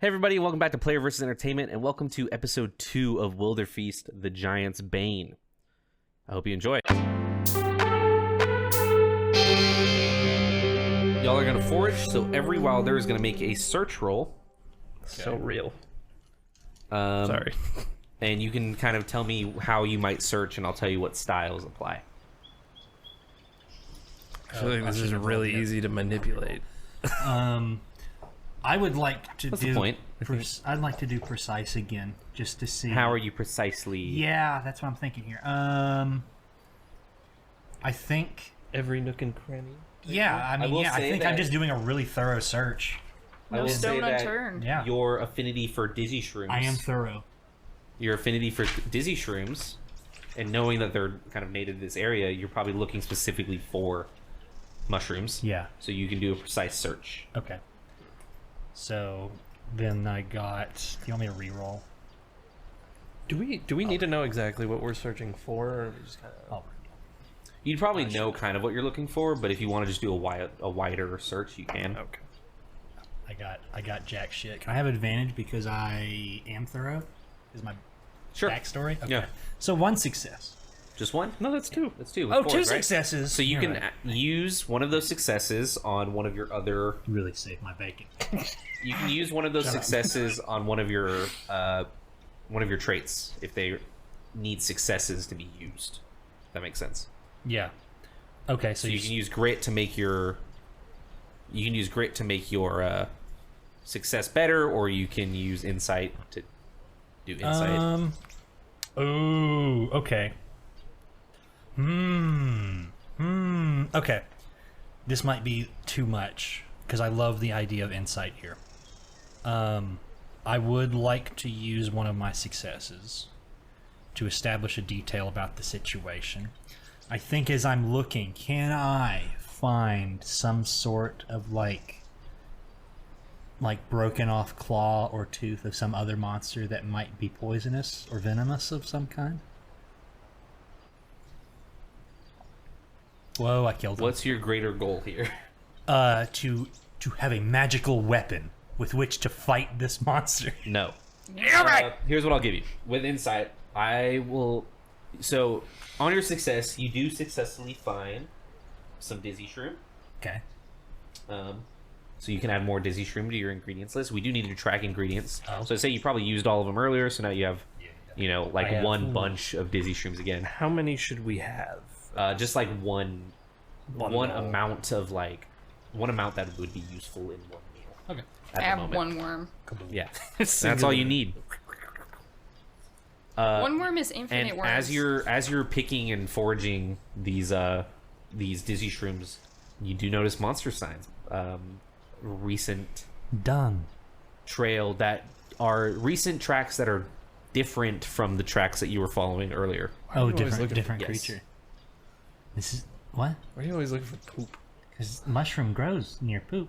Hey everybody, welcome back to Player vs. Entertainment, and welcome to episode 2 of Wilderfeast, the Giant's Bane. I hope you enjoy. Y'all are going to forage, so every wilder is going to make a search roll. So real. Sorry. And you can kind of tell me how you might search, and I'll tell you what styles apply. I feel like this is really easy to manipulate. I would like to What's the point? I'd like to do precise again, just to see. How are you precisely? Yeah, that's what I'm thinking here. I think. Every nook and cranny. Yeah, I think I'm just doing a really thorough search. No stone unturned. Yeah. Your affinity for dizzy shrooms. I am thorough. Your affinity for dizzy shrooms, and knowing that they're kind of native to this area, you're probably looking specifically for mushrooms. Yeah. So you can do a precise search. Okay. So then I got. Do you want me to reroll? Do we need to know exactly what we're searching for, or we just kind of? You'd probably know kind of what you're looking for, but if you want to just do a wider search, you can. Okay. I got jack shit. Can I have advantage because I am thorough? Is my backstory? Okay. Yeah. So one success. Just one? No, that's two. That's two. Oh, Fours, two right? successes. So you can use one of those successes on one of your other. You really saved my bacon. You can use one of those successes on one of your traits if they need successes to be used. That makes sense. Yeah. Okay, So you can use grit to make your. You can use grit to make your success better, or you can use insight to do insight. Oh, okay. Okay. This might be too much because I love the idea of insight here. I would like to use one of my successes to establish a detail about the situation. I think as I'm looking, can I find some sort of like broken off claw or tooth of some other monster that might be poisonous or venomous of some kind? Whoa, I killed him. What's your greater goal here? To have a magical weapon with which to fight this monster. No. Alright. Here's what I'll give you. With insight, I will. So, on your success, you do successfully find some dizzy shroom. Okay. So you can add more dizzy shroom to your ingredients list. We do need to track ingredients. Oh. So say you probably used all of them earlier, so now you have, I have one bunch of dizzy shrooms again. How many should we have? Just like one One amount of one amount that would be useful in one meal. Okay. At I the have moment. one worm. Yeah, that's all you need. One worm is infinite And worms. as you're picking and foraging these dizzy shrooms, you do notice monster signs. Recent Done. trail that are recent tracks that are different from the tracks that you were following earlier. Oh, you always looking different for- yes. creature. This is what? Why are you always looking for poop? Because mushroom grows near poop,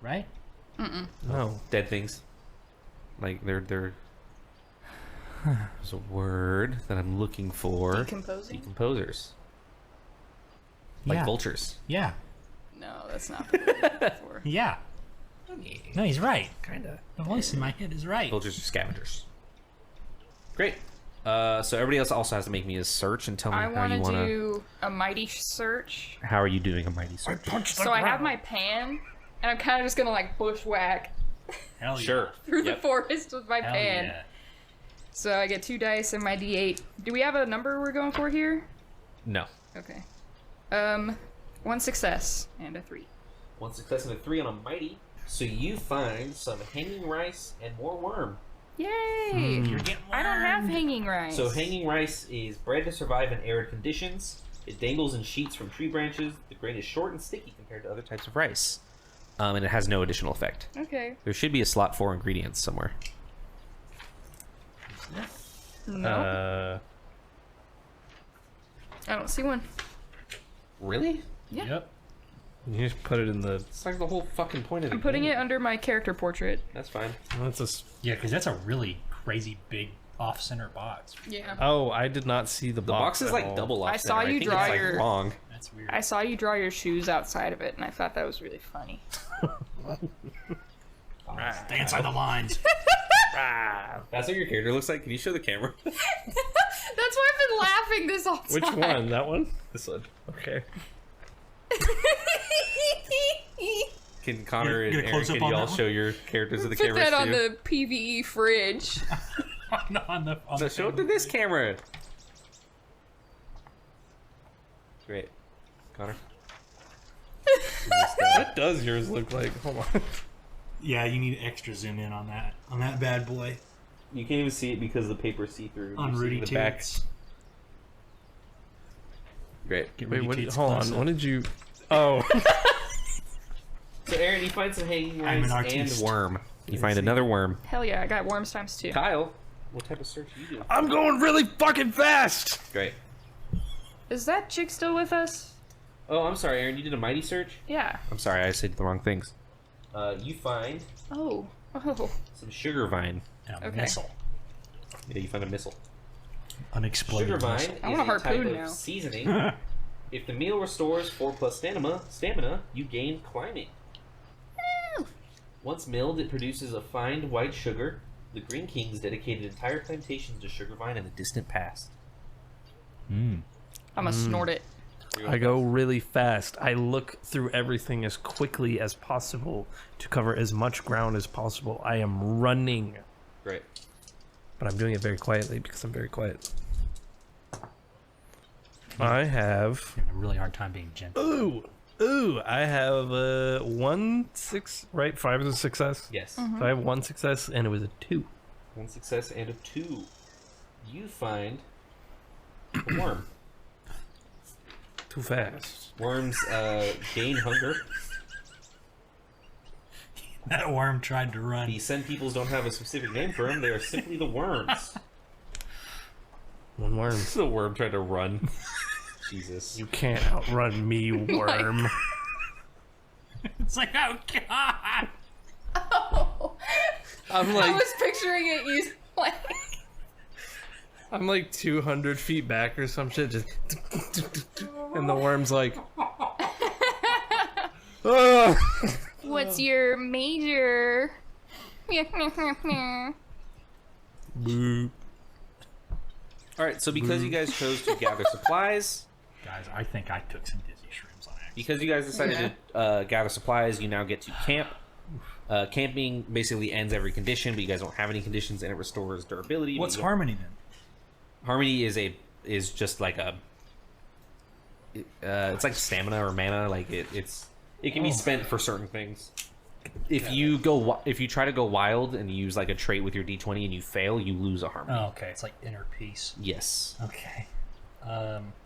right? No. Dead things. Like they're there's a word that I'm looking for. Decomposing? Decomposers. Like Yeah. vultures. Yeah. No, that's not the word I'm looking for. Yeah. No, he's right. Kinda. The voice in my head is right. Vultures are scavengers. Great. So everybody else also has to make me a search and tell me I how want you to want to. do a mighty search. How are you doing a mighty search? So I have my pan, and I'm kind of just gonna like bushwhack Hell yeah. Sure. through Yep. the forest with my Hell pan. yeah. So I get 2 dice and my d8. Do we have a number we're going for here? No. Okay. 1 success and a 3. One success and a 3 on a mighty. So you find some hanging rice and more worm. Yay! You're getting I don't have wormed. hanging rice. So hanging rice is bred to survive in arid conditions. It dangles in sheets from tree branches. The grain is short and sticky compared to other types of rice. And it has no additional effect. Okay. There should be a slot for ingredients somewhere. No. I don't see one. Really? Yeah. Yep. You just put it in the. It's like the whole fucking point of the I'm putting game. it under my character portrait. That's fine. That's a. Yeah, because that's a really crazy big off-center box. Yeah. Oh, I did not see the The box. box is at like all. double off. I saw you think draw it's, like, your- wrong. That's weird. I saw you draw your shoes outside of it, and I thought that was really funny. Stay inside the lines. That's what your character looks like. Can you show the camera? That's why I've been laughing this whole time. Which one? That one? This one. Okay. Can Connor Get a and Aaron, close-up can on y'all that one? show your characters of the Put cameras that on too? the PVE fridge. on No, show it to this camera. Great. Connor. What does yours look like? Hold on. Yeah, you need extra zoom in on that bad boy. You can't even see it because the paper's see-through. On You see Rudy the back. Toots. Great. Get Wait, Rudy what? Toots Hold close on. up. What did you? Oh. So Aaron, you find some hanging I'm an rice and artiste. worm. You find another worm. Hell yeah, I got worms times 2. Kyle, what type of search are you doing? I'm going really fucking fast. Great. Is that chick still with us? Oh, I'm sorry, Aaron. You did a mighty search? Yeah. I'm sorry, I said the wrong things. You find Oh. some sugar vine. And a Okay. missile. Yeah, you find a missile. Unexploded Sugar vine missile. is I want a a type harpoon of now. seasoning. If the meal restores 4+ stamina, you gain climbing. Once milled, it produces a fine white sugar. The Green Kings dedicated entire plantations to sugar vine in the distant past. Mm. I'm gonna snort it. I go really fast. I look through everything as quickly as possible to cover as much ground as possible. I am running, Great. but I'm doing it very quietly because I'm very quiet. I have. Having a really hard time being gentle. Ooh! I have 1 6. Right, 5 is a success. Yes. So I have 1 success, and it was a 2. 1 success and a 2. You find a worm. Too fast. Worms gain hunger. That worm tried to run. The Sen Peoples don't have a specific name for them. They are simply the worms. One worm. The worm tried to run. Jesus. You can't outrun me, worm. It's like, oh god! Oh. I'm I like was picturing it you like. I'm like 200 feet back or some shit, just and the worm's like, "Ugh." What's your major? Boo. Alright, so because you guys chose to gather supplies, Guys, I think I took some dizzy shrooms on accident. because you guys decided to gather supplies, you now get to camp. Camping basically ends every condition, but you guys don't have any conditions, and it restores durability. What's but you- harmony then? Harmony is just like a. It's like stamina or mana. Like it can be spent for certain things. If you try to go wild and use like a trait with your D20 and you fail, you lose a harmony. Oh, okay. It's like inner peace. Yes. Okay.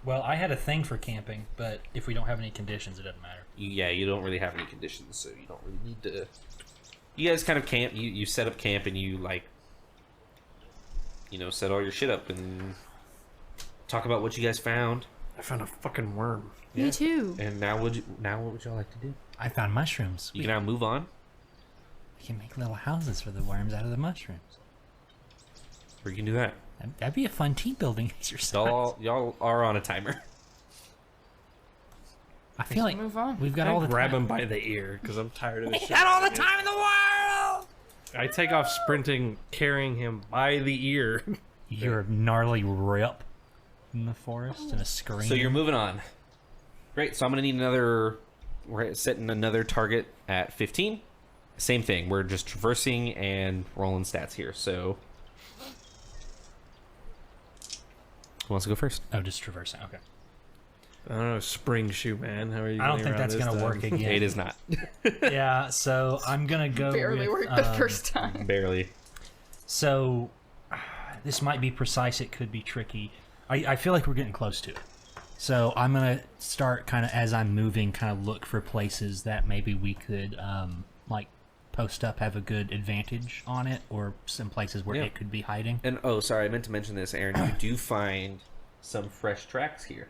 Well, I had a thing for camping, but if we don't have any conditions, it doesn't matter. You don't really have any conditions, so you don't really need to. You guys kind of camp. You set up camp and you like. Set all your shit up and talk about what you guys found. I found a fucking worm. Me too. And now what would y'all like to do? I found mushrooms. You can now move on. We can make little houses for the worms out of the mushrooms. Or you can do that. That'd be a fun team building exercise. Y'all are on a timer. I feel like Move on. we've got I all the grab time. him by the ear because I'm tired of this shit. Got all the time in the world. I take off sprinting, carrying him by the ear. You're a gnarly rip in the forest and a scream. So you're moving on. Great. So I'm gonna need another. We're setting another target at 15. Same thing. We're just traversing and rolling stats here. So who wants to go first? Oh, just traversing. Okay. I don't know, spring shoe, man. How are you? I don't getting think around that's this gonna time? work again. It is not. Yeah. So I'm gonna go. Barely with, worked the first time. Barely. So this might be precise. It could be tricky. I feel like we're getting close to it. So I'm gonna start kind of as I'm moving, kind of look for places that maybe we could like post up, have a good advantage on it, or some places where Yeah. it could be hiding. And sorry, I meant to mention this, Aaron. You do find some fresh tracks here.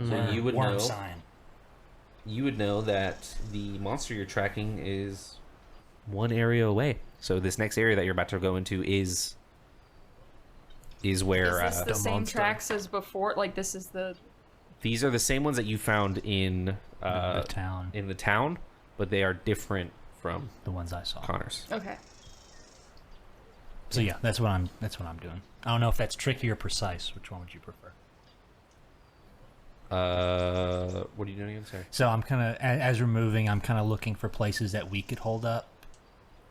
So you would Worm know. sign. You would know that the monster you're tracking is one area away. So this next area that you're about to go into is where Is this the same monster. tracks as before? Like this is the. these are the same ones that you found in The town, in the town, but they are different from the ones I saw. Connor's. Okay. So yeah, that's what I'm doing. I don't know if that's tricky or precise. Which one would you prefer? What are you doing again? Sorry. So I'm kind of, as we're moving, I'm kind of looking for places that we could hold up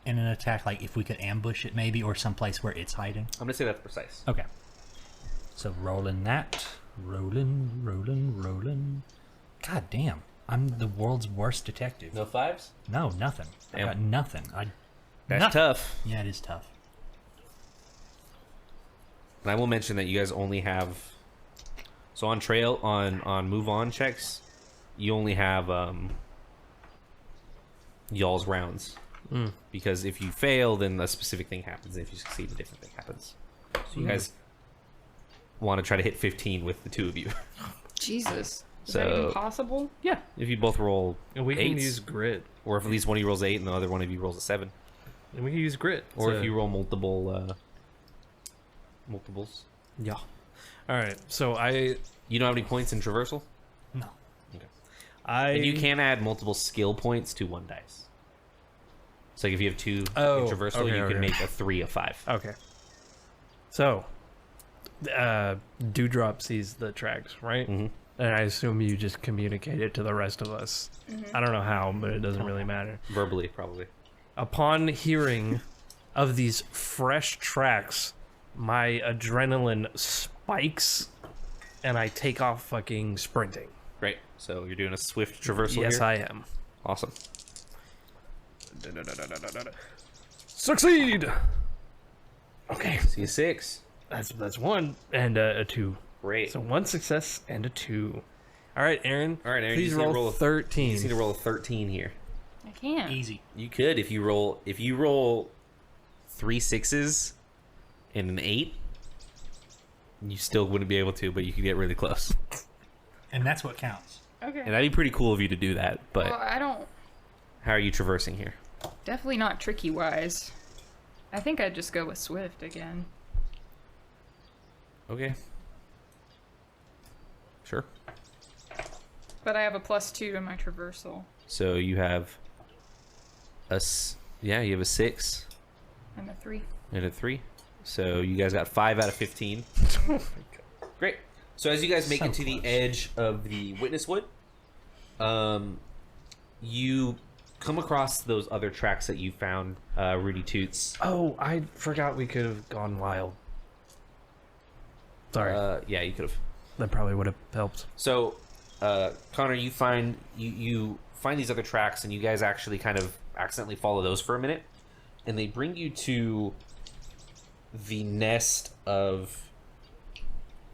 in an attack, like if we could ambush it maybe, or someplace where it's hiding. I'm gonna say that's precise. Okay. So rolling that. Rolling. God damn. I'm the world's worst detective. No fives? No, nothing. I Damn. got nothing. That's nothing. tough. Yeah, it is tough. And I will mention that you guys only have, so on trail on move on checks, you only have y'all's rounds. Because if you fail, then a specific thing happens, and if you succeed, a different thing happens. So you guys want to try to hit 15 with the two of you. Jesus. Is So- that even possible? Yeah, if you both roll And we can eights, use grit. or if at least one of you rolls 8 and the other one of you rolls a 7, And we can use grit. or to- if you roll multiples. Yeah. All right. So I You don't have any points in traversal, No. and you can add multiple skill points to one dice. So if you have 2 Oh, in traversal, okay, you can okay. make a 3 of 5. Okay. So, Dewdrop sees the tracks, right? Mhm. And I assume you just communicate it to the rest of us. I don't know how, but it doesn't really matter. Verbally, probably. Upon hearing of these fresh tracks, my adrenaline spikes, and I take off fucking sprinting. Great. So you're doing a swift traversal Yes, here? I am. Awesome. Succeed. Okay, See a 6. that's one and a 2. Great. So 1 success and a 2. All right, Aaron. All right, Aaron, Please you just need to roll roll a- 13. You just need to roll a 13 here. I can't. Easy. You could if you roll 3 6s and an 8. You still wouldn't be able to, but you could get really close. And that's what counts. Okay. And that'd be pretty cool of you to do that. But Well, I don't. how are you traversing here? Definitely not tricky wise. I think I'd just go with Swift again. Okay. Sure. But I have a +2 in my traversal. So you have you have a 6 I'm a 3. and a 3. So you guys got 5 out of 15. Great. So as you guys make So it to the close. edge of the witness wood, you come across those other tracks that you found, Rudy Toots. Oh, I forgot we could have gone wild. Sorry, Yeah, you could have. that probably would have helped. So, Connor, you find these other tracks, and you guys actually kind of accidentally follow those for a minute, and they bring you to the nest of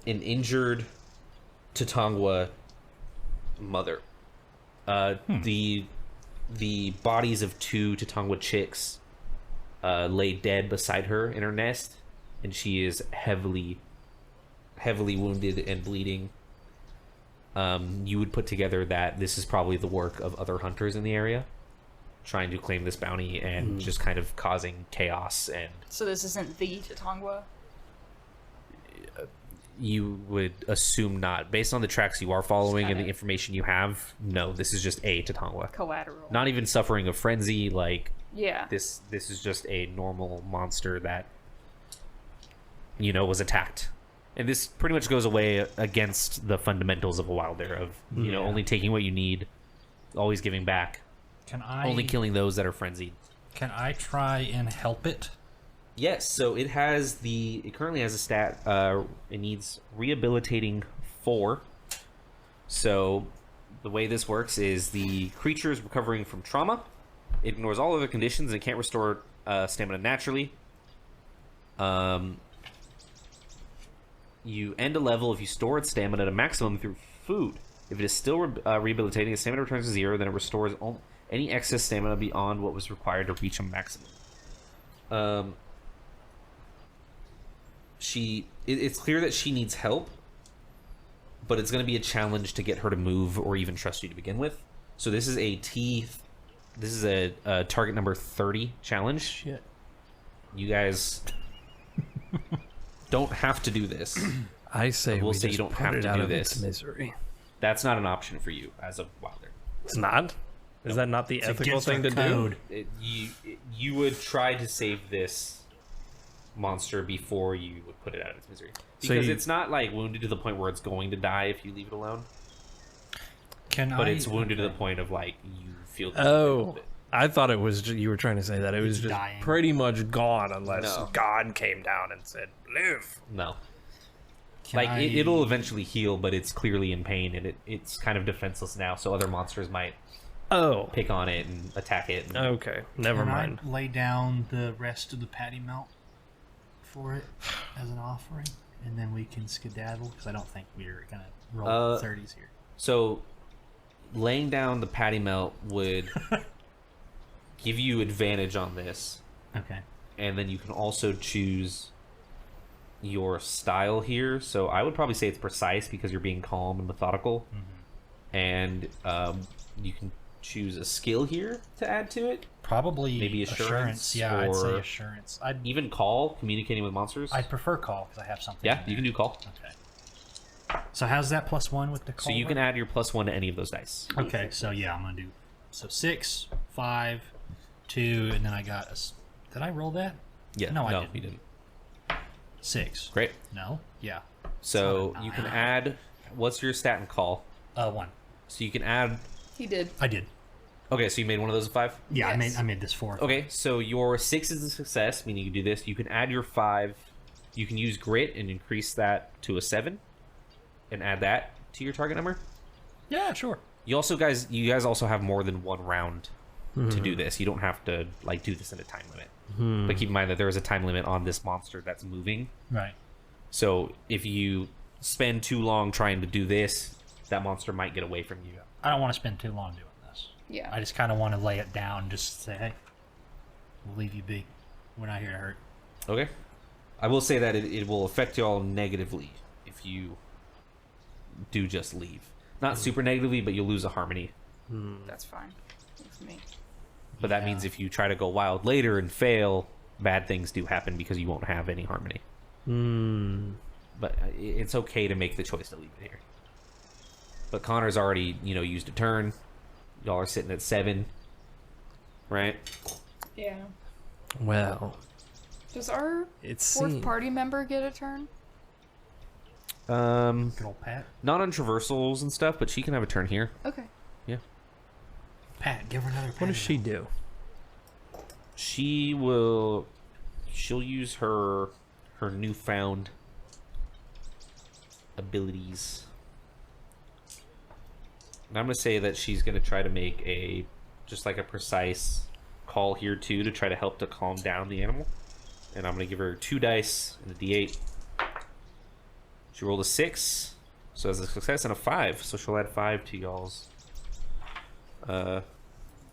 an injured Tatangwa mother. The bodies of 2 Tatangwa chicks lay dead beside her in her nest, and she is heavily wounded and bleeding. You would put together that this is probably the work of other hunters in the area, trying to claim this bounty and just kind of causing chaos. And So this isn't the Tatangwa? you would assume not, based on the tracks you are following and the Got it. information you have. No, this is just a Tatangwa. Collateral. Not even suffering a frenzy. Like Yeah. this is just a normal monster that was attacked. And this pretty much goes away against the fundamentals of a wilder of only taking what you need, always giving back, Can I only killing those that are frenzied. Can I try and help it? Yes, so it currently has a stat, it needs rehabilitating 4. So the way this works is the creature is recovering from trauma. It ignores all other conditions and can't restore stamina naturally. You end a level if you store its stamina at a maximum through food. If it is still rehabilitating, its stamina returns to 0, then it restores any excess stamina beyond what was required to reach a maximum. It's clear that she needs help, but it's going to be a challenge to get her to move or even trust you to begin with. So this is a target number 30 challenge. Shit. You guys don't have to do this. I say will we say you just don't put have it to out do of this. its misery. That's not an option for you as a wilder. It's not. Is that not the ethical against thing our to code. do? You would try to save this monster before you would put it out of its misery. So Because it's not like wounded to the point where it's going to die if you leave it alone, but it's wounded to the point of like you feel. Oh, I thought it was. You were trying to say that it was It's just dying. pretty much gone unless No. God came down and said, "Live." No. Can Like it'll eventually heal, but it's clearly in pain and it's kind of defenseless now. So other monsters might Oh, pick on it and attack it. And, okay. Never Can mind. I lay down the rest of the patty melt for it as an offering, and then we can skedaddle? Because I don't think we're gonna roll 30s here. So, laying down the patty melt would give you advantage on this, Okay. and then you can also choose your style here. So I would probably say it's precise because you're being calm and methodical, and you can choose a skill here to add to it. Probably Maybe assurance, Yeah, I'd say or- assurance. Even call, communicating with monsters. I'd prefer call because I have something. Yeah, in you can there. do call. Okay. So how's that +1 with the call? So you can add your +1 to any of those dice. Okay, so yeah, I'm gonna do 6, 5, 2, and then I got did I roll that? Yeah, No, I no, didn't. you didn't. 6. Great. No. Yeah. So Not a you can 9. add. What's your stat and call? 1. So you can add. He did. I did. Okay, so you made one of those a 5. Yeah, Yes. I made this 4. Okay, so your 6 is a success, meaning you can do this. You can add your 5. You can use grit and increase that to a 7, and add that to your target number. Yeah, sure. You guys also have more than one round to do this. You don't have to like do this in a time limit. But keep in mind that there is a time limit on this monster that's moving. Right. So if you spend too long trying to do this, that monster might get away from you. I don't want to spend too long doing this. Yeah. I just kind of want to lay it down, just say, hey, we'll leave you be. We're not here to hurt. Okay. I will say that it will affect y'all negatively if you do just leave. Not super negatively, but you'll lose a harmony. That's fine with me. But that means if you try to go wild later and fail, bad things do happen because you won't have any harmony. But it's okay to make the choice to leave it here. But Connor's already, used a turn. Y'all are sitting at 7, right? Yeah. Well, Does our it's fourth party member get a turn? Good old Pat. Not on traversals and stuff, but she can have a turn here. Okay. Yeah. Pat, give her another What does she do? She'll use her newfound abilities. And I'm gonna say that she's gonna try to make a precise call here too to try to help to calm down the animal. And I'm gonna give her 2 dice and a D8. She rolled a 6, so that's a success, and a 5. So she'll add 5 to y'all's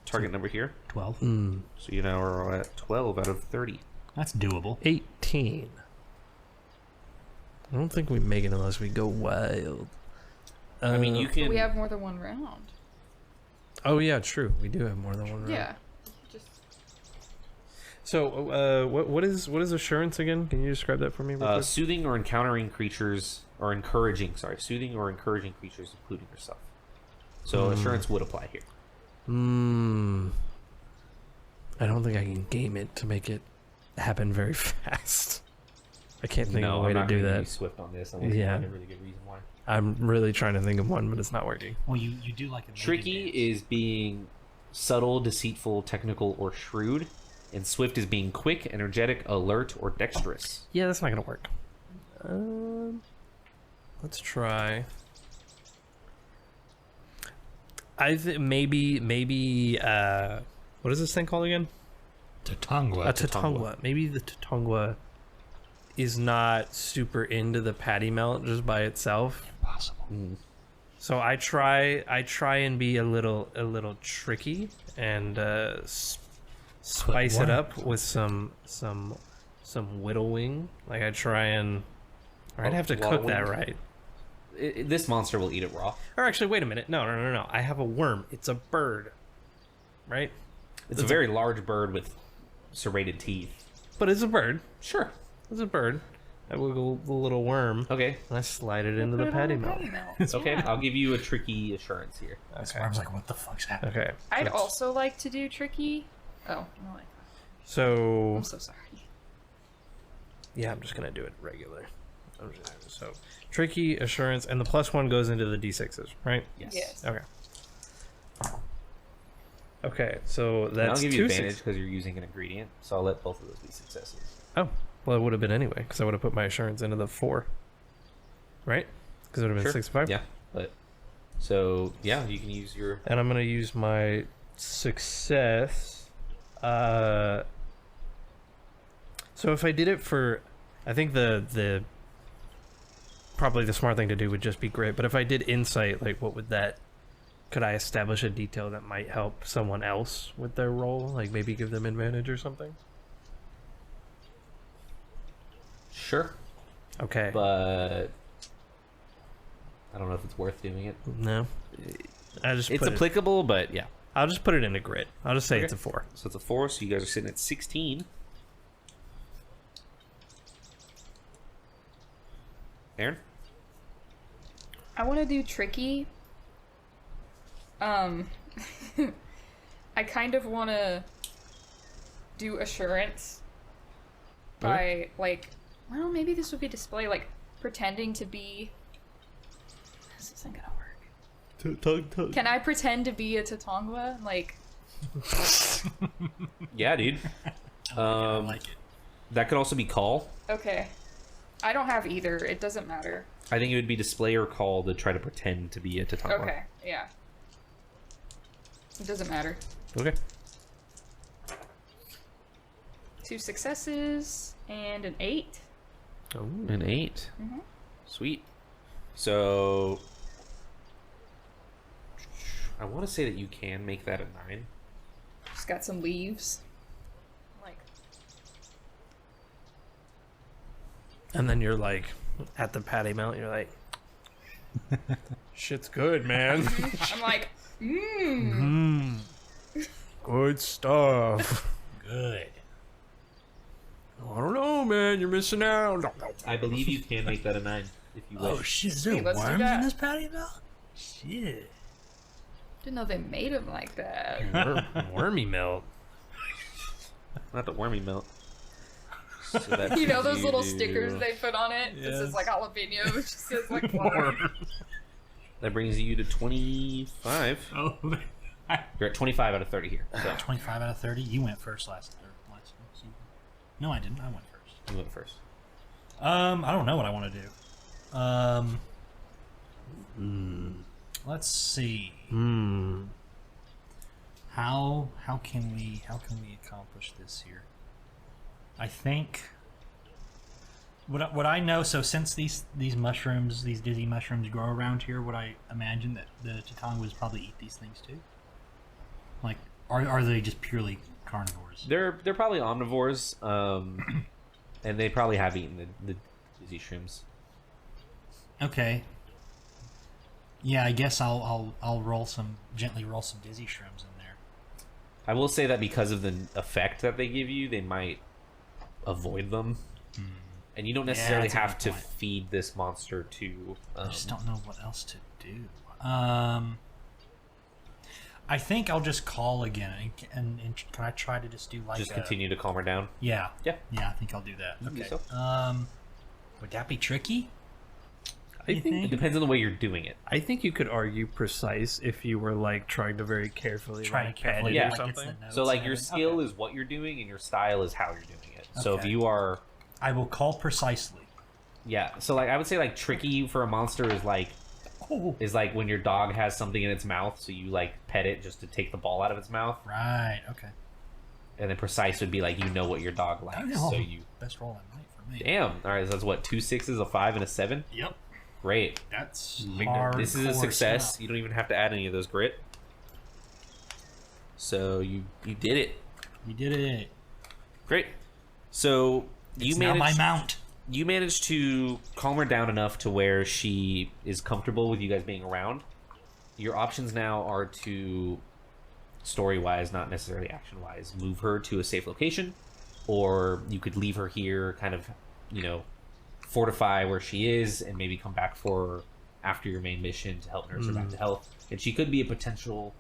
target number here. 12. So you now are at 12 out of 30. That's doable. 18. I don't think we make it unless we go wild. I mean, you can. We have more than one round. Oh yeah, true. We do have more than one round. Yeah. Just So, what is assurance again? Can you describe that for me? Real quick? Soothing or encouraging creatures, soothing or encouraging creatures, including yourself. So assurance would apply here. I don't think I can game it to make it happen very fast. I can't think of a way to do Be that. swift on this unless Yeah. you find a really good reason why. I'm really trying to think of one, but it's not working. Well, you do like a Tricky is being subtle, deceitful, technical, or shrewd, and swift is being quick, energetic, alert, or dexterous. Yeah, that's not gonna work. Let's try. I think maybe what is this thing called again? Tatangwa. A Tatangwa. Maybe the Tatangwa is not super into the patty melt just by itself. Possible. So I try and be a little tricky and spice it up with some whittling. Like I try and I'd have to cook that right. This monster will eat it raw. Or actually, wait a minute. No. I have a worm. It's a bird, right? It's a very large bird with serrated teeth. But it's a bird. Sure. It's a bird. I wiggle the little worm Okay. and I slide it into put the it on patty the melt. patty melt. Okay. I'll give you a tricky assurance here. This worm's like, what the fuck's happening? Okay. I'd also like to do tricky. Oh, no, So I'm so sorry. Yeah, I'm just gonna do it regular. So tricky, assurance, and the +1 goes into the d6s, right? Yes. Okay. Okay, so And that's I'll give you 2 advantage because you're using an ingredient, so I'll let both of those be successes. Oh, well, it would have been anyway, because I would have put my assurance into the 4. Right? Because it would have been Sure. 6 5. Yeah, but so yeah, you can use your. And I'm going to use my success. So if I did it for, I think the probably the smart thing to do would just be grit. But if I did insight, like what would that? Could I establish a detail that might help someone else with their role? Like maybe give them advantage or something? Sure, Okay. but I don't know if it's worth doing it. No. I just It's put applicable, but yeah. I'll just put it into grit. I'll just say Okay. it's a 4. So it's a 4, so you guys are sitting at 16. Aaron? I want to do tricky. I kind of want to do assurance by like, well, maybe this would be display, like pretending to be. This isn't gonna work. Can I pretend to be a Tatongwa? Like, Yeah, dude. I like it. That could also be call. okay, I don't have either. It doesn't matter. I think it would be display or call to try to pretend to be a Tatanwa. Okay, yeah. It doesn't matter. Okay. 2 successes and an 8. Oh. An 8. Mhm. Sweet. So I want to say that you can make that a 9. Just got some leaves. Like, And then you're like at the patty mount, you're like, shit's good, man. I'm like, mmm. Good stuff. Good. I don't know, man. You're missing out. I believe you can make that a 9 if you wish. Oh shit! Is there Sweet, let's do worms that. in this patty melt? Shit. Didn't know they made them like that. Wormy melt. Not the wormy melt. So that's You know those little do- stickers they put on it? It says like jalapeno, it just says like water. That brings you to 25. Oh, You're at 25 out of 30 here. So 25 out of 30. You went first last season. No, I didn't. I went first. you went first. I don't know what I want to do. Let's see. How can we accomplish this here? I think what I know. So since these mushrooms, these dizzy mushrooms, grow around here, would I imagine that the Chitanguas probably eat these things too? Like, are they just purely carnivores? They're probably omnivores, and they probably have eaten the dizzy shrooms. Okay. Yeah, I guess I'll gently roll some dizzy shrooms in there. I will say that because of the effect that they give you, they might avoid them. And you don't necessarily that's a have good to point. feed this monster to. I just don't know what else to do. I think I'll just call again, and can I try to just do like Just continue to calm her down. Yeah, Yeah. yeah. I think I'll do that. You can do Okay. so. Would that be tricky? I You think It depends on the way you're doing it. I think you could argue precise if you were like trying to very carefully Trying like, to carefully pad it Yeah. or like, it's something. the notes So like and your everything. skill Okay. is what you're doing, and your style is how you're doing it. So if Okay. you are, I will call precisely. yeah. So like I would say like tricky for a monster is like when your dog has something in its mouth, so you like pet it just to take the ball out of its mouth, Right. Okay. and then precise would be like you know what your dog likes, Oh, so you. best roll at night for me. Damn. All right, so that's what 2 6s, a 5, and a 7. Yep. Great. That's This is a hardcore success. stuff. You don't even have to add any of those grit. So you did it. You did it. Great. So It's you now my managed mount. you managed to calm her down enough to where she is comfortable with you guys being around. Your options now are to, story-wise, not necessarily action-wise, move her to a safe location, or you could leave her here, kind of, fortify where she is, and maybe come back for her after your main mission to help nurse her back to health. And she could be a potential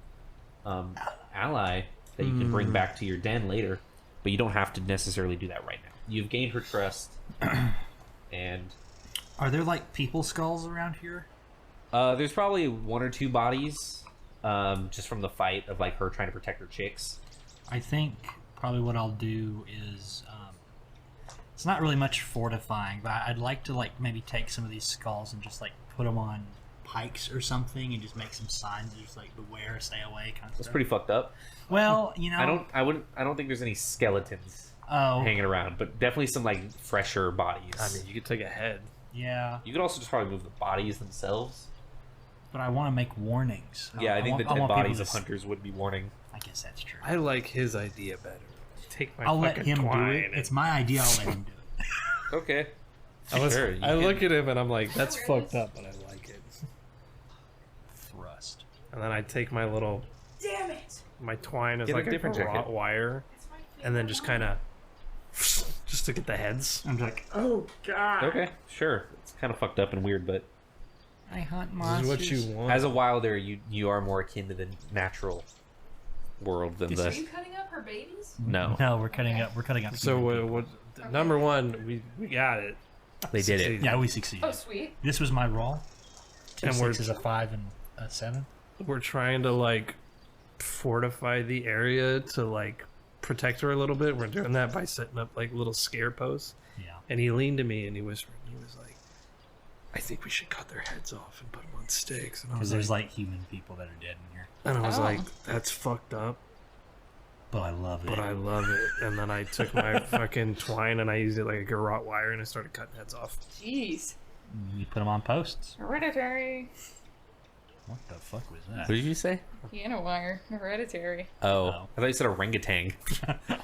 ally that you can bring back to your den later, but you don't have to necessarily do that right now. You've gained her trust. And Are there like people skulls around here? there's probably one or two bodies, just from the fight of like her trying to protect her chicks. I think probably what I'll do is it's not really much fortifying, but I'd like to like maybe take some of these skulls and just like put them on pikes or something and just make some signs, just like beware, stay away, kind of That's stuff. pretty fucked up. Well, you know, I don't think there's any skeletons Oh, hanging around, but definitely some like fresher bodies. I mean, you could take a head. yeah, You could also just probably move the bodies themselves. but I want to make warnings. Yeah, I think the dead want bodies people of to hunters would be warning. I guess that's true. I like his idea better. Take my I'll let fucking him do twine it. and- It's my idea. I'll let him do it. Okay. I, you I can- look at him and I'm like, that's fucked up, but I like it. Thrust. And then I take my little, Damn it! my twine as Get a like a different garrote jacket. wire, It's my favorite and then just one. kind of, just to get the heads. I'm like, Oh god. Okay, sure. It's kind of fucked up and weird, but I hunt This monsters. is what you want. as a wilder, you are more akin to the natural world than Are the you cutting up her babies? no. No, we're cutting up. We're cutting up. So human what? people. Number one, we got it. They did it. Succeeded. Yeah, we succeeded. Oh, sweet. This was my roll. Two And we're- sixes, a 5, and a 7. We're trying to like fortify the area to like protect her a little bit. We're doing that by setting up like little scare posts. Yeah. And he leaned to me and he whispered. He was like, "I think we should cut their heads off and put them on sticks." And I Because was there's like, like human people that are dead in here. and I was Oh. like, "That's fucked up." But I love it. But I love it. And then I took my fucking twine and I used it like a garrote wire and I started cutting heads off. Jeez. You put them on posts. Hereditary. What the fuck was What that? did you say? Piano wire. Hereditary. Oh, Oh. I thought you said orangutan.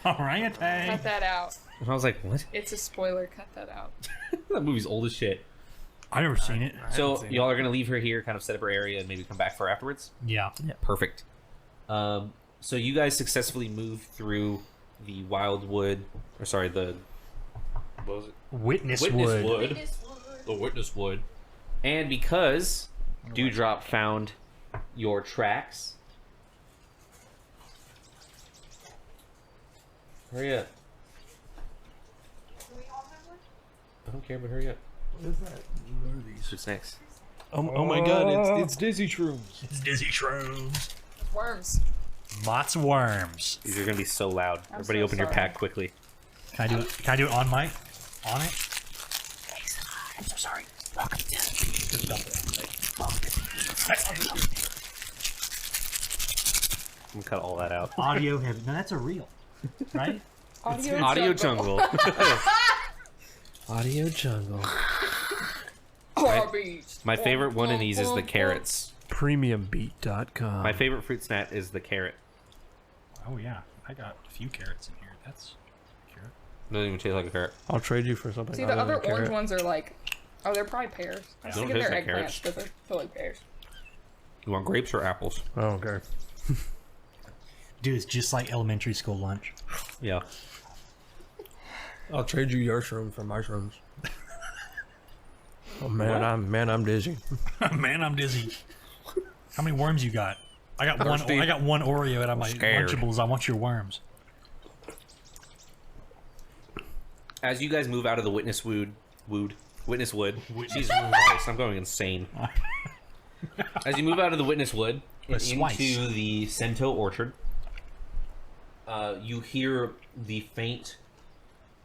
Orangutan. Cut that out. And I was like, what? It's a spoiler. Cut that out. That movie's old as shit. I've never seen it. I haven't So seen y'all it. are gonna leave her here, kind of set up her area, and maybe come back for afterwards. Yeah. Perfect. So you guys successfully moved through the wildwood, or sorry, the what was it? Witness Witness wood. wood. The witness wood. And because Dewdrop found your tracks, hurry up. I don't care, but hurry up. What is that? What are these? What's next? Oh my god, it's dizzy shrooms. It's dizzy shrooms. Worms. Lots of worms. These are gonna be so loud. I'm Everybody so open your sorry. pack quickly. Can I do it? Can I do it on mic? On it? I'm so sorry. Just dump it. I'm gonna cut all that out. Audio heavy. No, that's a reel, right? Audio jungle. Audio jungle. Garbage. My favorite one in these is the carrots. Premiumbeat.com. My favorite fruit snack is the carrot. Oh yeah, I got a few carrots in here. That's carrot. Doesn't even taste like a carrot. I'll trade you for something. See, the other other than orange carrot. ones are like, oh, they're probably pears. I was Don't thinking taste they're like carrots. eggplants, but they feel like pears. You want grapes or apples? Oh, okay. Dude, it's just like elementary school lunch. Yeah. I'll trade you your shroom for my shrooms. Oh man, I'm dizzy. Man, I'm dizzy. How many worms you got? I got one. Thirsty. I got one Oreo out of my Scared. Lunchables. I want your worms. As you guys move out of the Witness Wood, Jesus Christ, I'm going insane. As you move out of the Witness Wood and slice. into the Cento Orchard, you hear the faint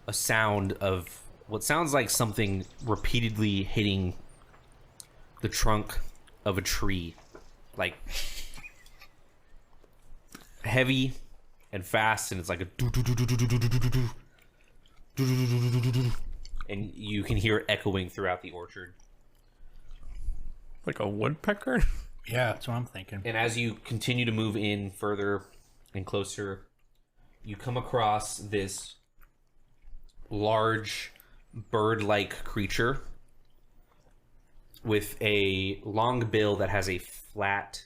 a sound of what sounds like something repeatedly hitting the trunk of a tree, like heavy and fast, and it's like a and you can hear it echoing throughout the orchard. Like a woodpecker? Yeah, that's what I'm thinking. And as you continue to move in further and closer, you come across this large bird-like creature with a long bill that has a flat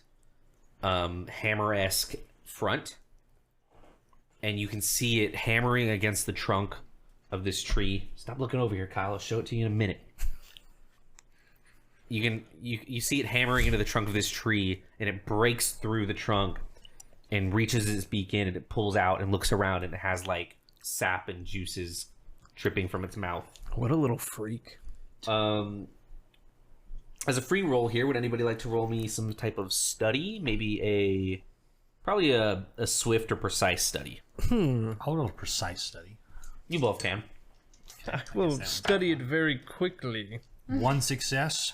hammer-esque front, and you can see it hammering against the trunk of this tree. Stop looking over here, Kyle. I'll show it to you in a minute. You see it hammering into the trunk of this tree, and it breaks through the trunk and reaches its beak in, and it pulls out and looks around, and it has like sap and juices dripping from its mouth. What a little freak. As a free roll here, would anybody like to roll me some type of study? Maybe probably a swift or precise study. I'll roll a precise study. You both can. I will study it very quickly. 1 success,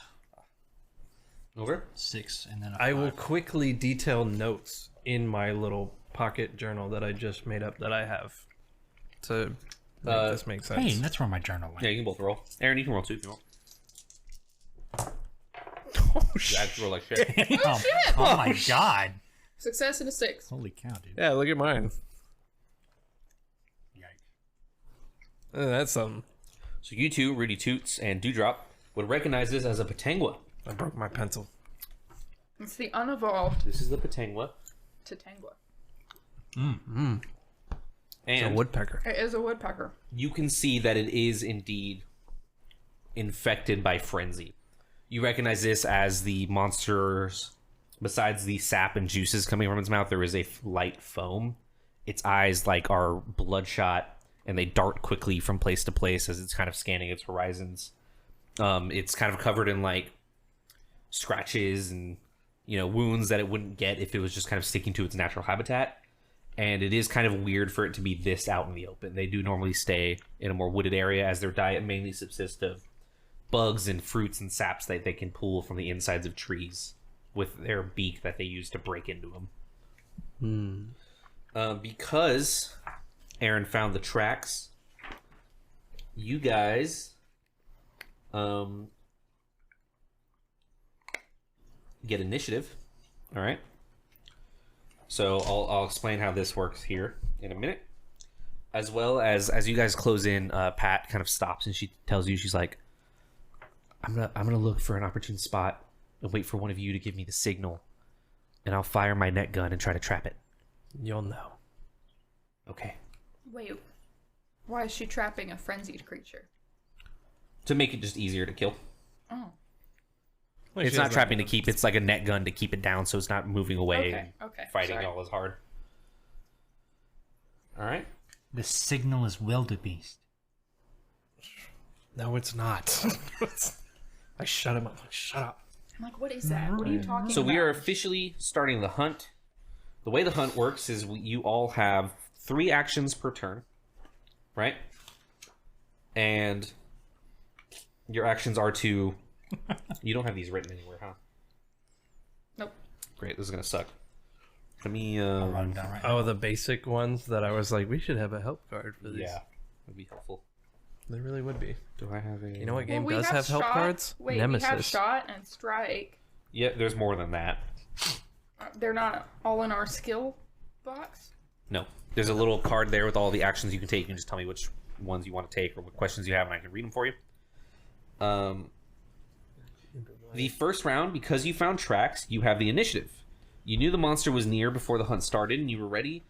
Over. 6, and then a 5. I will quickly detail notes in my little pocket journal that I just made up that I have to make this make sense. Hey, that's where my journal went. Yeah, you can both roll. Aaron, you can roll too if you want. Oh, You have to roll like shit. Oh my god. Success and a 6. Holy cow, dude. Yeah, look at mine. Yikes. That's something. So you two, Rudy Toots and Dewdrop, would recognize this as a Patangua. I broke my pencil. It's the unevolved This is the Patangua. Tatangua. It's a And woodpecker. It is a woodpecker. you can see that it is indeed infected by frenzy. You recognize this as the monster's, besides the sap and juices coming from its mouth, there is a light foam. Its eyes are bloodshot, and they dart quickly from place to place as it's kind of scanning its horizons. It's kind of covered in scratches and wounds that it wouldn't get if it was just kind of sticking to its natural habitat. And it is kind of weird for it to be this out in the open. They do normally stay in a more wooded area, as their diet mainly subsists of bugs and fruits and saps that they can pull from the insides of trees with their beak that they use to break into them. Because Aaron found the tracks, you guys get initiative. All right. So I'll explain how this works here in a minute. As well as you guys close in, Pat kind of stops and she tells you, she's like, I'm gonna look for an opportune spot and wait for one of you to give me the signal, and I'll fire my net gun and try to trap it. You'll know. Okay. Wait. Why is she trapping a frenzied creature? To make it just easier to kill. Oh. It's not trapping to keep. It's like a net gun to keep it down, so it's not moving away Okay, and okay, fighting sorry. all as hard. All right. The signal is wildebeest. No, it's not. I shut him up. Shut up. I'm like, what is that? What are you talking So about? we are officially starting the hunt. The way the hunt works is you all have 3 actions per turn, right? And your actions are to... You don't have these written anywhere, huh? Nope. Great, this is going to suck. Let me... I'll run them down right now. Oh, the basic ones that I was like, we should have a help card for these. Yeah, would be helpful. They really would be. Do I have a... You know what game Well, we does have help shot. cards? Wait, Nemesis. we have shot and strike. Yeah, there's more than that. They're not all in our skill box? No. There's a little card there with all the actions you can take. You can just tell me which ones you want to take or what questions you have, and I can read them for you. The first round, because you found tracks, you have the initiative. You knew the monster was near before the hunt started, and you were ready.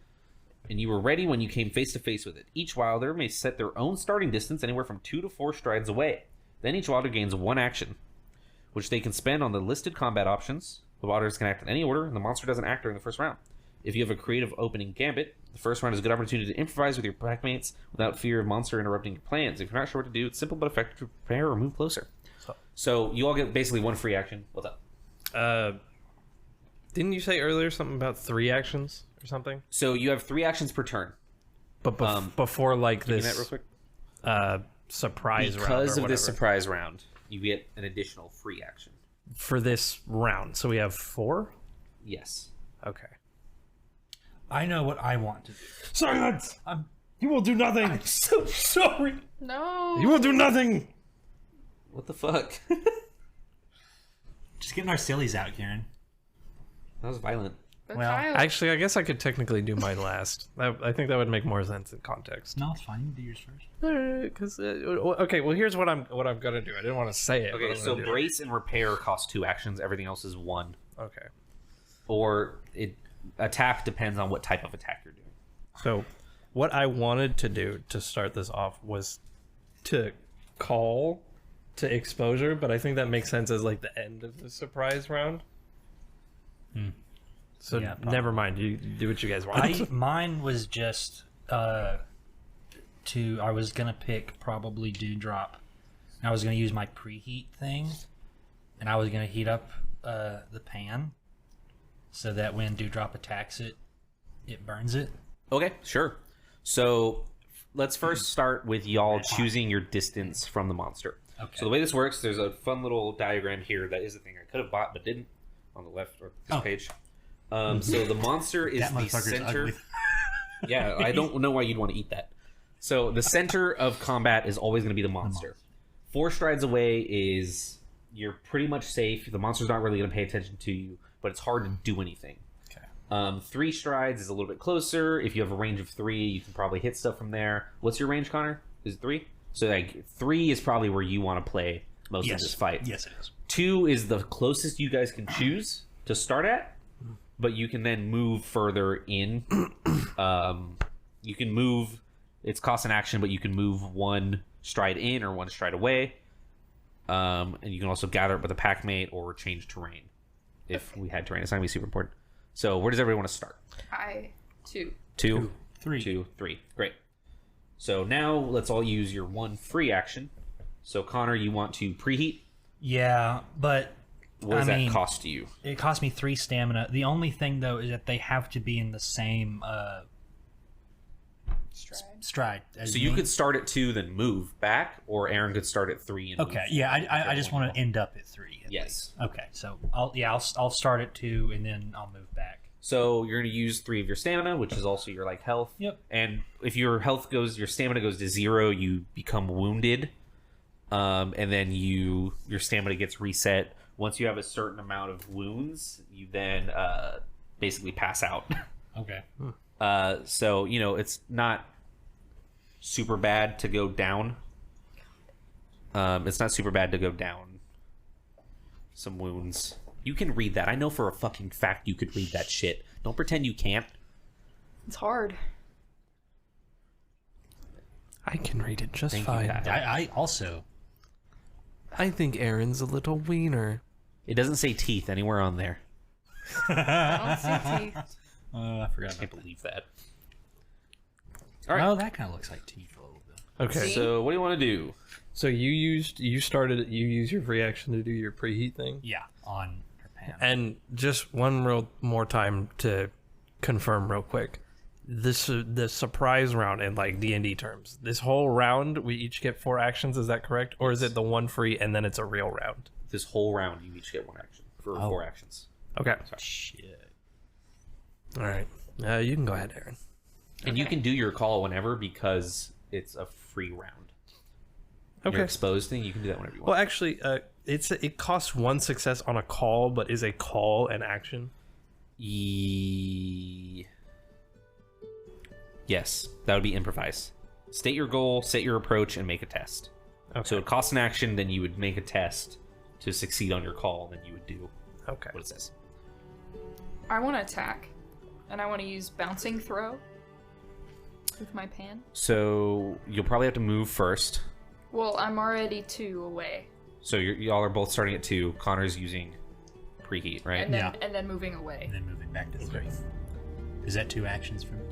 And you were ready when you came face to face with it. Each wilder may set their own starting distance anywhere from 2 to 4 strides away. Then each wilder gains 1 action, which they can spend on the listed combat options. The wilders can act in any order, and the monster doesn't act during the first round. If you have a creative opening gambit, the first round is a good opportunity to improvise with your packmates without fear of monster interrupting your plans. If you're not sure what to do, it's simple but effective to prepare or move closer. So you all get basically 1 free action. What's up? Didn't you say earlier something about 3 actions or something? So you have 3 actions per turn. But before like Give me this that real quick. surprise round Because or of this whatever. surprise round, you get an additional free action. For this round. So we have 4? Yes. Okay. I know what I want to do. Silence! You will do nothing! I'm so sorry! No. You will do nothing! What the fuck? Just getting our sillies out, Kieran. That was violent. The Well, child. Actually, I guess I could technically do mine last. I think that would make more sense in context. No, it's fine. You can do yours first. Because okay, well here's what I'm gonna do. I didn't want to say it. but Okay, I'm so gonna do it. brace and repair cost 2 actions. Everything else is 1. Okay. Or attack depends on what type of attack you're doing. So, what I wanted to do to start this off was to call to exposure, but I think that makes sense as like the end of the surprise round. So Yeah, never mind. You do what you guys want. Mine was just to to. I was gonna pick probably Dewdrop. I was gonna use my preheat thing, and I was gonna heat up the pan so that when Dewdrop attacks it, it burns it. Okay, sure. So let's first start with y'all choosing your distance from the monster. Okay. So the way this works, there's a fun little diagram here that is the thing I could have bought but didn't on the left or this page. So the monster is That the motherfucker's center. ugly. Yeah, I don't know why you'd want to eat that. So the center of combat is always going to be the monster. 4 strides away is you're pretty much safe. The monster's not really going to pay attention to you, but it's hard to do anything. Okay. 3 strides is a little bit closer. If you have a range of 3, you can probably hit stuff from there. What's your range, Connor? Is it 3? So like 3 is probably where you want to play most of this fight. Yes, it is. 2 is the closest you guys can choose to start at, but you can then move further in. You can move. It's cost an action, but you can move 1 stride in or 1 stride away. And you can also gather up with a pack mate or change terrain if we had terrain. It's not going to be super important. So where does everybody want to start? 2. 2, 3. 2, 3. Great. So now let's all use your 1 free action. So Connor, you want to preheat? Yeah, but What does that cost you? It cost me 3 stamina. The only thing though is that they have to be in the same stride. As So you me. could start at 2, then move back, or Aaron could start at 3 and Okay, move. yeah, I just want to end up at 3. At Yes. least. Okay, so I'll start at 2 and then I'll move back. So you're going to use 3 of your stamina, which is also your like health. Yep. And if your stamina goes to 0, you become wounded, and then your stamina gets reset. Once you have a certain amount of wounds, you then basically pass out. Okay. So it's not super bad to go down. It's not super bad to go down some wounds. You can read that. I know for a fucking fact you could read that shit. Don't pretend you can't. It's hard. I can read it just Thank you, fine. Pat. I also. I think Aaron's a little wiener. It doesn't say teeth anywhere on there. I don't see teeth. I forgot. I can't believe that. All right. Oh, that kind of looks like teeth a little bit. Okay. See? So what do you want to do? So you used your free action to do your preheat thing? Yeah, on her pan. And just one more time to confirm real quick. The surprise round in like D&D terms. This whole round we each get 4 actions, is that correct? Or is it the 1 free and then it's a real round? This whole round, you each get 1 action for 4 actions. Okay. Shit. All right. You can go ahead, Aaron. And you can do your call whenever because it's a free round. Okay. Your exposed thing, you can do that whenever you want. Well, actually, it costs 1 success on a call, but is a call an action? Yes, that would be improvise. State your goal, set your approach, and make a test. Okay. So it costs an action, then you would make a test to succeed on your call, then you would do Okay. what it says. I want to attack, and I want to use bouncing throw with my pan. So you'll probably have to move first. Well, I'm already 2 away, So y'all are both starting at 2. Connor's using preheat, right? and then moving away. And then moving back to 3. Is that 2 actions for me?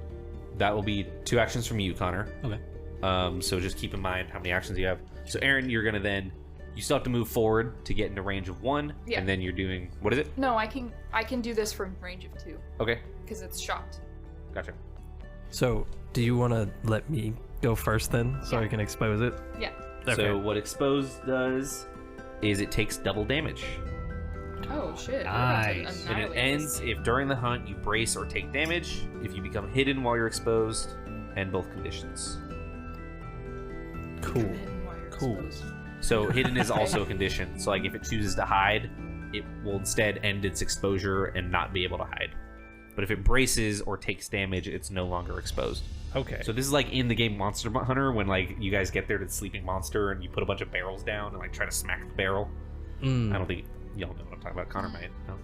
That will be 2 actions from you, Connor. Okay. So just keep in mind how many actions you have. So Aaron, you're gonna then you still have to move forward to get into range of 1, Yeah. and then you're doing what is it? No, I can do this from range of 2 Okay, because it's shocked. gotcha. So, do you want to let me go first then, so I Yeah. can expose it? Yeah. Okay. So what exposed does is it takes double damage, Oh shit. Nice. and it ends if during the hunt you brace or take damage, if you become hidden while you're exposed, and both conditions. Cool. Cool. So hidden is also a condition. So like if it chooses to hide, it will instead end its exposure and not be able to hide. But if it braces or takes damage, it's no longer exposed. Okay. So this is like in the game Monster Hunter when like you guys get there to the sleeping monster and you put a bunch of barrels down and like try to smack the barrel. I don't think y'all know what I'm talking about. Connor might. No.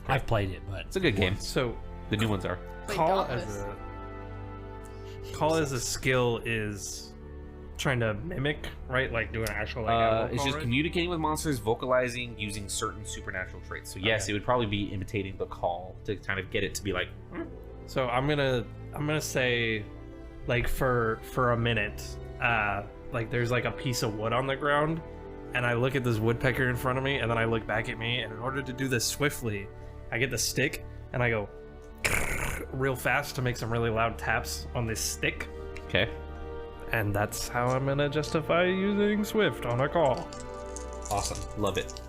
I've played it, but It's a good game. So, The new ones are. call Dauntless. as a skill is trying to mimic, right? Like do an actual like animal It's call, just right? communicating with monsters, vocalizing, using certain supernatural traits. So yes, Okay. it would probably be imitating the call to kind of get it to be like. So I'm gonna say, like for a minute, like there's like a piece of wood on the ground, and I look at this woodpecker in front of me, and then I look back at me, and in order to do this swiftly, I get the stick and I go real fast to make some really loud taps on this stick, Okay. and that's how I'm gonna justify using Swift on a call. Awesome. Love it.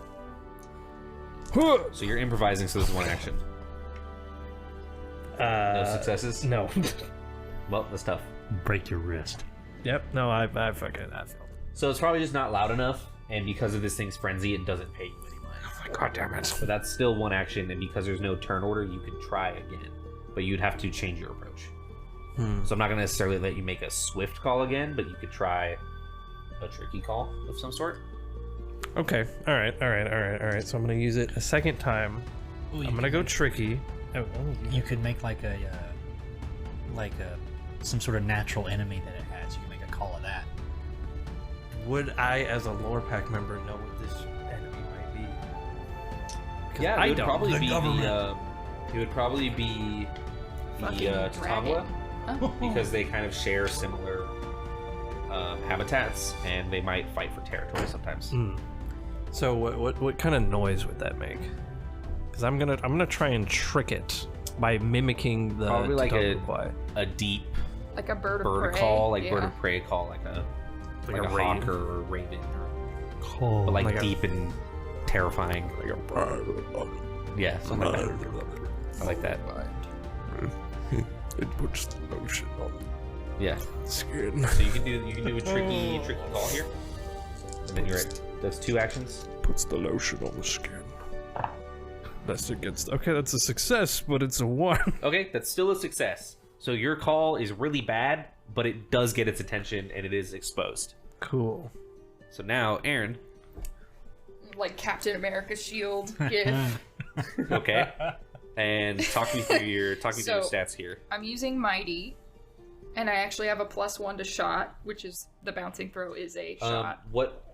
So you're improvising, so this is one action. No successes? No. Well, that's tough. Break your wrist. Yep. No, I fucking I failed. So it's probably just not loud enough, and because of this thing's frenzy, it doesn't pay you any money. Oh my god damn it. But that's still one action, and because there's no turn order, you could try again. But you'd have to change your approach. So I'm not going to necessarily let you make a swift call again, but you could try a tricky call of some sort. Okay. All right. So I'm gonna use it a second time. Ooh, I'm gonna go tricky. Oh, You could make like a some sort of natural enemy that it has. You can make a call of that. would I, as a lore pack member, know what this enemy might be? 'Cause Yeah, I it would don't. probably The be government. it would probably be the Fucking Tatangwa, dragon. Oh. because they kind of share similar habitats, and they might fight for territory sometimes. So what kind of noise would that make? Because I'm gonna try and trick it by mimicking the Probably like Tatangwa. a deep Like a bird of bird prey. call, like yeah. bird of prey call, like a Like a hawk raven. or a raven, Call, but like a- deep and terrifying. Yeah, something like that. I like that. It puts the lotion on Yeah. the skin. So you can do a tricky call here, and then you're at that's 2 actions. Puts the lotion on the skin. That's against. Okay, that's a success, but it's a 1. Okay, that's still a success. So your call is really bad, but it does get its attention, and it is exposed. Cool. So now, Aaron. Like Captain America's shield gif. Okay. And talk me through your stats here. I'm using Mighty, and I actually have a +1 to shot, which is the bouncing throw is a shot. What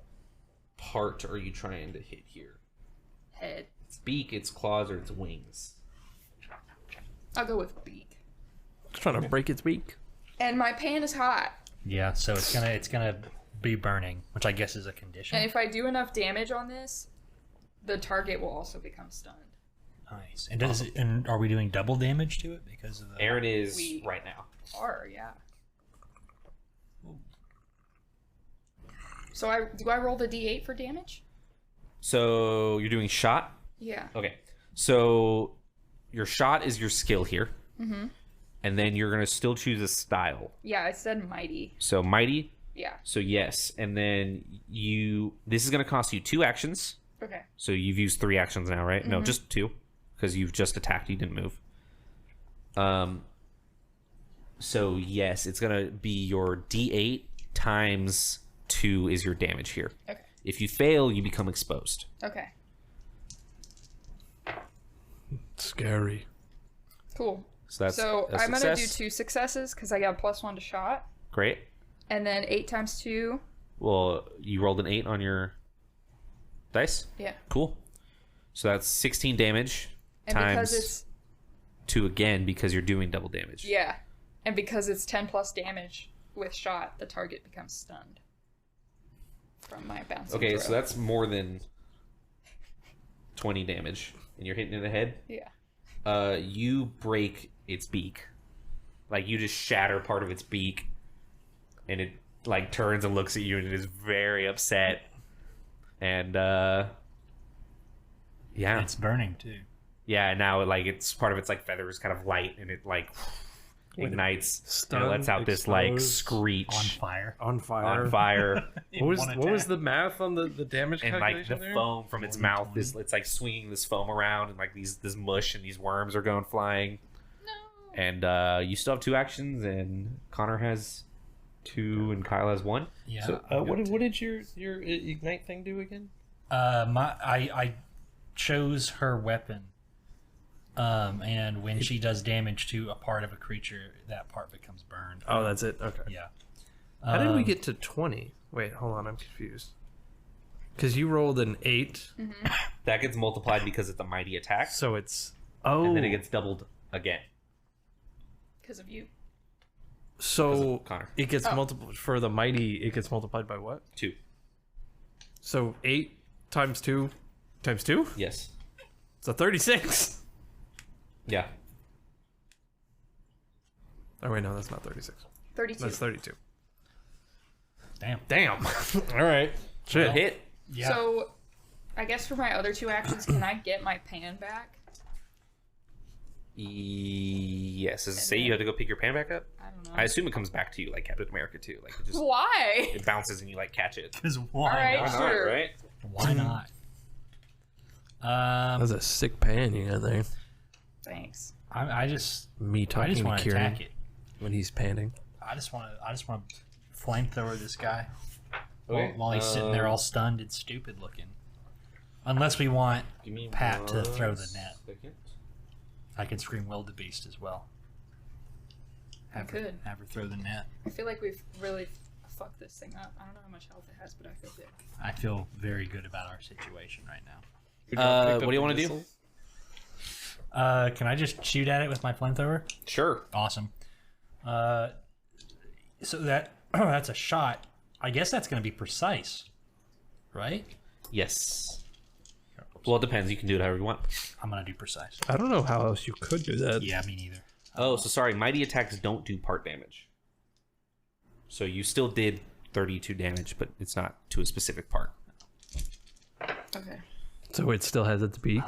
part are you trying to hit here? Head. Its beak, its claws, or its wings? I'll go with beak. It's trying to break its beak. And my pan is hot. Yeah, so it's gonna be burning, which I guess is a condition. And if I do enough damage on this, the target will also become stunned. Nice. And are we doing double damage to it because of the? Aaron is We- right now. Yeah. So do I roll the d8 for damage? So you're doing shot? Yeah. Okay. So your shot is your skill here. Mm-hmm. And then you're going to still choose a style. Yeah, I said Mighty. So mighty. Yeah. So yes. And then this is going to cost you 2 actions. Okay. So you've used 3 actions now, right? No, just 2. Because you've just attacked. You didn't move. So yes, it's going to be your D8 times 2 is your damage here. Okay. If you fail, you become exposed. Okay. Scary. Cool. So that's So a I'm gonna do success. 2 successes because I got +1 to shot, Great. and then 8 times 2. Well, you rolled an 8 on your dice. Yeah. Cool. So that's 16 damage And because times it's 2 again because you're doing double damage. yeah, and because it's 10 plus damage with shot, the target becomes stunned from my bouncing Okay, throw. so that's more than 20 damage, and you're hitting in the head. yeah. You break its beak, like you just shatter part of its beak, and it like turns and looks at you, and it is very upset. And yeah, It's burning too. yeah. Now it's part of its like feathers kind of light, and it like ignites and it lets out this like exposed, screech On fire. On fire. on fire. What was the math on the damage And like the calculation there? foam from its mouth is it's like swinging this foam around, and like this mush and these worms are going flying. No. And you still have 2 actions, and Connor has 2 and Kyle has 1. Yeah. So, what did your ignite thing do again? I chose her weapon. And when she does damage to a part of a creature, that part becomes burned. Oh, that's it. Okay. Yeah. How did we get to 20? Wait, hold on. I'm confused. Because you rolled an 8, That gets multiplied because it's a mighty attack, so it's and then it gets doubled again. Because of you. So Connor. it gets Oh. multiplied for the mighty. It gets multiplied by what? 2. So 8 times 2 times 2. Yes. So 36. Yeah. Oh wait, no, that's not 36. 32. That's 32. Damn. Damn. All right. Shit. Hit. Yeah. So, I guess for my other 2 actions, can I get my pan back? Yes. Does it say you have to go pick your pan back up? I don't know. I assume it comes back to you like Captain America too. Like it just Why? it bounces and you like catch it. Because All right, not? sure. Right? Why not? That's a sick pan you got there. Thanks. I just Me talking to want to Kieran attack it. when he's panting. I just want to flamethrower this guy Okay, while he's sitting there all stunned and stupid looking. Unless we want Give me Pat to 1 throw the net. second. I can scream Wilderfeast as well. Have could. her throw the net. I feel like we've really fucked this thing up. I don't know how much health it has, but I feel good. I feel very good about our situation right now. What do you want to do? Can I just shoot at it with my flamethrower? Sure. Awesome. So that that's a shot. I guess that's going to be precise, right? Yes. Well, it depends. You can do it however you want. I'm going to do precise. I don't know how else you could do that. Yeah, me neither. Oh, so sorry. Mighty attacks don't do part damage. So you still did 32 damage, but it's not to a specific part. Okay. So it still has its beak.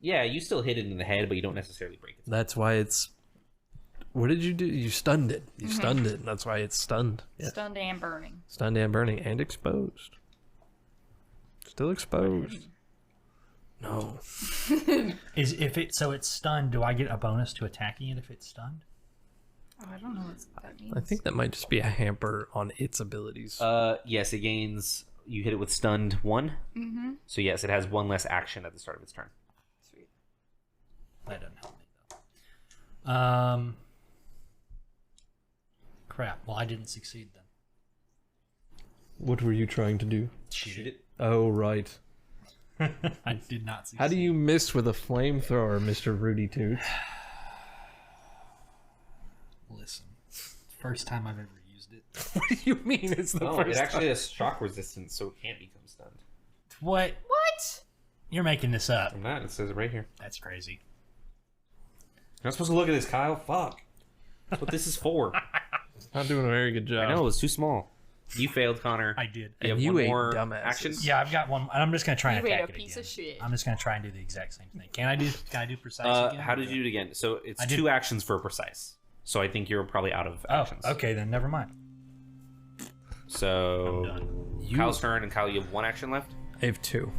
Yeah, you still hit it in the head, but you don't necessarily break it. That's why it's. What did you do? You stunned it. You stunned it. And that's why it's stunned. Yeah. Stunned and burning. Stunned and burning and exposed. Still exposed. No. So it's stunned, do I get a bonus to attacking it if it's stunned? Oh, I don't know what that means. I think that might just be a hamper on its abilities. Yes, it gains. You hit it with stunned 1. Mm-hmm. So yes, it has 1 less action at the start of its turn. Sweet. That doesn't help me though. Crap. Well, I didn't succeed then. What were you trying to do? Shoot it. Oh, right. I did not succeed. How do you miss with a flamethrower, Mr. Rudy Tooth? Listen? First time I've ever used it. What do you mean it's the No, first it actually has shock resistance, so it can't become stunned. What? What? You're making this up. I'm not. It says it right here. That's crazy. You're not supposed to look at this, Kyle. Fuck. That's what this is for. Not doing a very good job. I know, it's too small. You failed, Connor. I did. You have And you one ate more dumbasses. action? Yeah, I've got one. I'm just gonna try and You ate attack a it piece again. of shit. I'm just gonna try and do the exact same thing. Can I do precise again? How did you do it again? So it's I did- 2 actions for precise. So I think you're probably out of Oh, actions. okay then. Never mind. So I'm done. Kyle's turn, and Kyle, you have 1 action left. I have 2.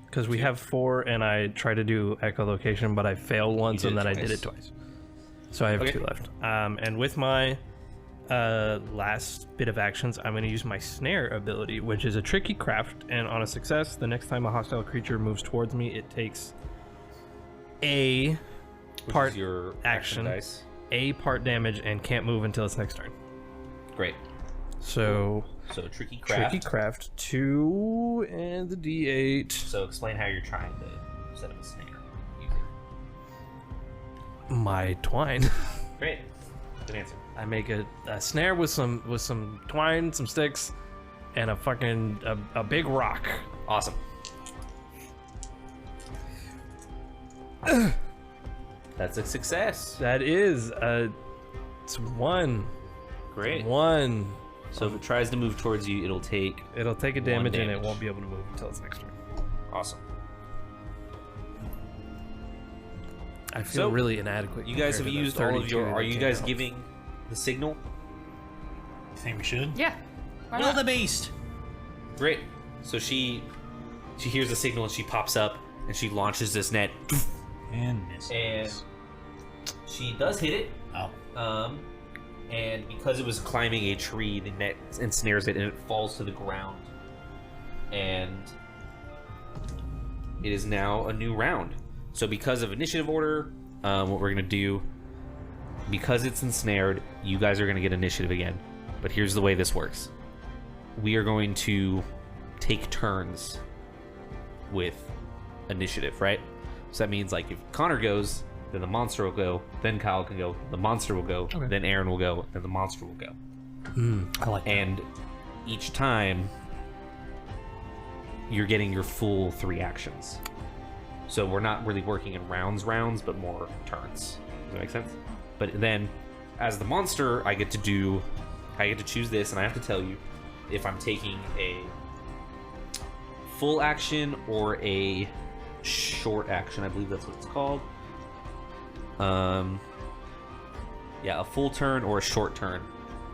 Because we have 4, and I try to do echolocation, but I failed once, did and it then I did it twice. So I have Okay. 2 left. And with my last bit of actions, I'm going to use my snare ability, which is a tricky craft, and on a success, the next time a hostile creature moves towards me, it takes a Which part is your action. dice. a part damage and can't move until its next turn. Great. So So tricky craft. tricky craft 2 and the D8. So explain how you're trying to set up a snare. using- My twine. Great. Good answer. I make a snare with some twine, some sticks, and a big rock. Awesome. That's a success. That is it's 1. Great. 1. So if it tries to move towards you, it'll take. It'll take a damage, and it damage. won't be able to move until its next turn. Awesome. I feel So, really inadequate. You guys have compared to the used all of 32 your. that Are you came guys out. giving the signal? You think we should? Yeah. Why not? Wildebeest. Great. So she hears the signal and she pops up and she launches this net And misses. and she does hit it. Oh. And because it was climbing a tree, the net ensnares it and it falls to the ground. And it is now a new round. So because of initiative order, what we're gonna do, because it's ensnared, you guys are gonna get initiative again. But here's the way this works. We are going to take turns with initiative, right? So that means like if Connor goes, then the monster will go, then Kyle can go, the monster will go, Okay. then Aaron will go, then the monster will go. I like that. And each time, you're getting your full 3 actions. So we're not really working in rounds, but more turns. Does that make sense? But then, as the monster, I get to choose this, and I have to tell you if I'm taking a full action or a short action. I believe that's what it's called. Yeah, a full turn or a short turn.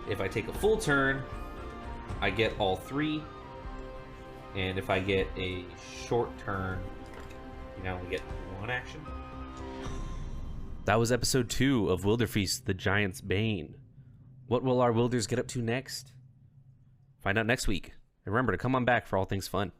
If I take a full turn, I get all 3. And if I get a short turn, you now only get 1 action. That was episode 2 of Wilderfeast, the Giant's Bane. What will our wilders get up to next? Find out next week. And remember to come on back for all things fun.